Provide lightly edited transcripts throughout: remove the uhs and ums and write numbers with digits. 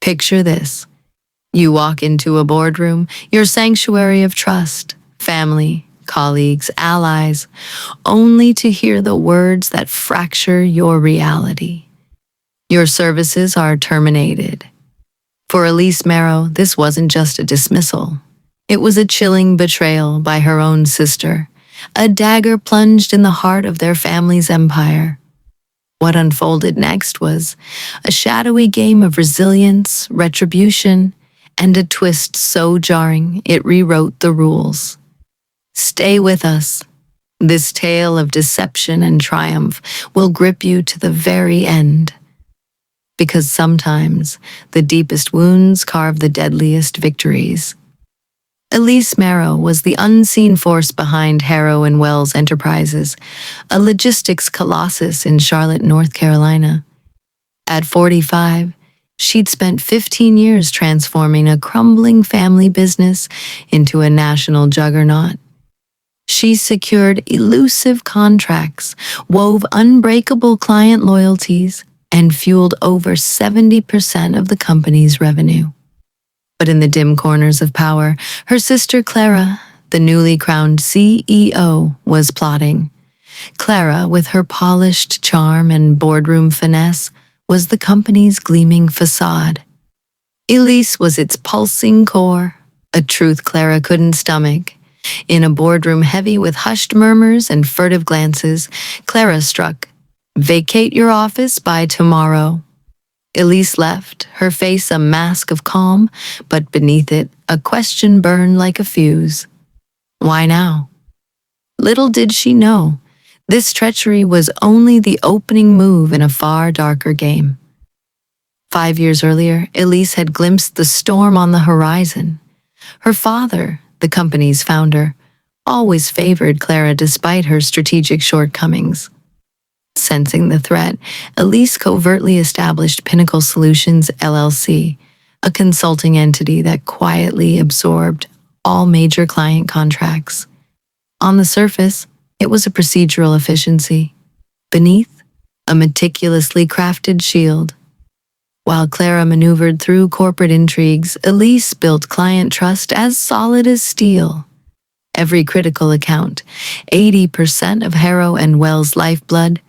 Picture this. You walk into a boardroom, your sanctuary of trust, family, colleagues, allies, only to hear the words that fracture your reality. Your services are terminated. For Elise Marrow, this wasn't just a dismissal. It was a chilling betrayal by her own sister, a dagger plunged in the heart of their family's empire. What unfolded next was a shadowy game of resilience, retribution, and a twist so jarring it rewrote the rules. Stay with us. This tale of deception and triumph will grip you to the very end. Because sometimes the deepest wounds carve the deadliest victories. Elise Marrow was the unseen force behind Harrow and Wells Enterprises, a logistics colossus in Charlotte, North Carolina. At 45, she'd spent 15 years transforming a crumbling family business into a national juggernaut. She secured elusive contracts, wove unbreakable client loyalties, and fueled over 70% of the company's revenue. But in the dim corners of power, her sister Clara, the newly crowned CEO, was plotting. Clara, with her polished charm and boardroom finesse, was the company's gleaming facade. Elise was its pulsing core, a truth Clara couldn't stomach. In a boardroom heavy with hushed murmurs and furtive glances, Clara struck, "Vacate your office by tomorrow." Elise left, her face a mask of calm, but beneath it, a question burned like a fuse. Why now? Little did she know, this treachery was only the opening move in a far darker game. 5 years earlier, Elise had glimpsed the storm on the horizon. Her father, the company's founder, always favored Clara despite her strategic shortcomings. Sensing the threat, Elise covertly established Pinnacle Solutions LLC, a consulting entity that quietly absorbed all major client contracts. On the surface, it was a procedural efficiency. Beneath, a meticulously crafted shield. While Clara maneuvered through corporate intrigues, Elise built client trust as solid as steel. Every critical account, 80% of Harrow and Wells' lifeblood,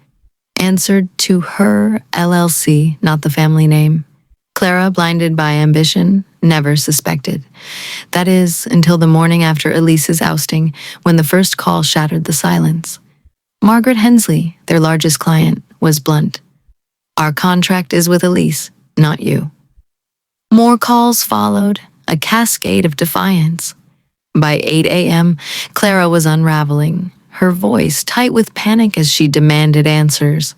answered to her LLC, not the family name. Clara, blinded by ambition, never suspected. That is, until the morning after Elise's ousting, when the first call shattered the silence. Margaret Hensley, their largest client, was blunt. "Our contract is with Elise, not you." More calls followed, a cascade of defiance. By 8 a.m., Clara was unraveling, her voice tight with panic as she demanded answers.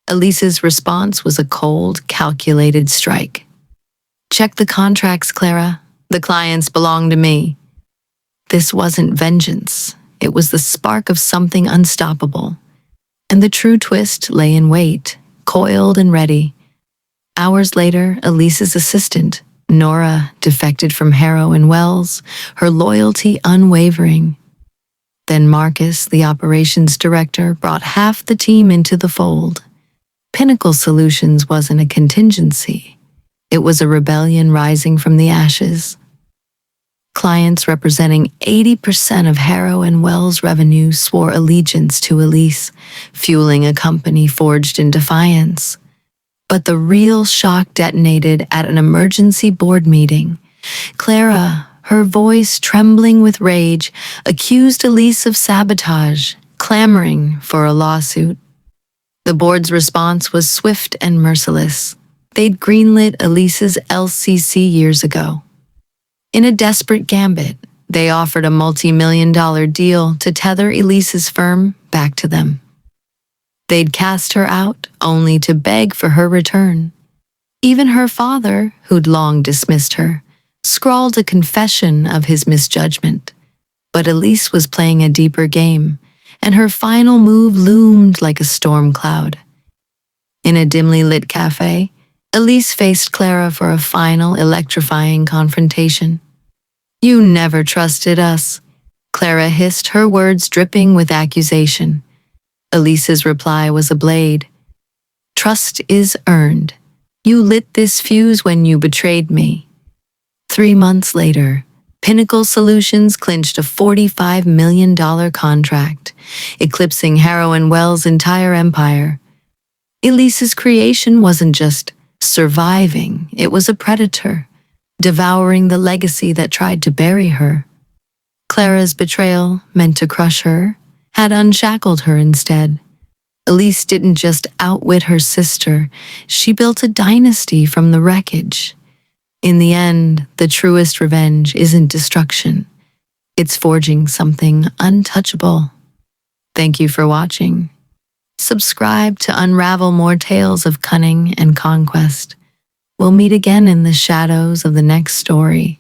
Elise's response was a cold, calculated strike. "Check the contracts, Clara. The clients belong to me." This wasn't vengeance. It was the spark of something unstoppable. And the true twist lay in wait, coiled and ready. Hours later, Elise's assistant, Nora, defected from Harrow and Wells, her loyalty unwavering. Then Marcus, the operations director, brought half the team into the fold. Pinnacle Solutions wasn't a contingency. It was a rebellion rising from the ashes. Clients representing 80% of Harrow and Wells' revenue swore allegiance to Elise, fueling a company forged in defiance. But the real shock detonated at an emergency board meeting. Clara, her voice trembling with rage, accused Elise of sabotage, clamoring for a lawsuit. The board's response was swift and merciless. They'd greenlit Elise's LCC years ago. In a desperate gambit, they offered a multi-million-dollar deal to tether Elise's firm back to them. They'd cast her out only to beg for her return. Even her father, who'd long dismissed her, scrawled a confession of his misjudgment. But Elise was playing a deeper game, and her final move loomed like a storm cloud. In a dimly lit cafe, Elise faced Clara for a final electrifying confrontation. "You never trusted us," Clara hissed, her words dripping with accusation. Elise's reply was a blade. "Trust is earned. You lit this fuse when you betrayed me. 3 months later, Pinnacle Solutions clinched a $45 million contract, eclipsing Harrow& Wells' entire empire. Elise's creation wasn't just surviving, it was a predator, devouring the legacy that tried to bury her. Clara's betrayal, meant to crush her, had unshackled her instead. Elise didn't just outwit her sister, she built a dynasty from the wreckage. In the end, the truest revenge isn't destruction. It's forging something untouchable. Thank you for watching. Subscribe to unravel more tales of cunning and conquest. We'll meet again in the shadows of the next story.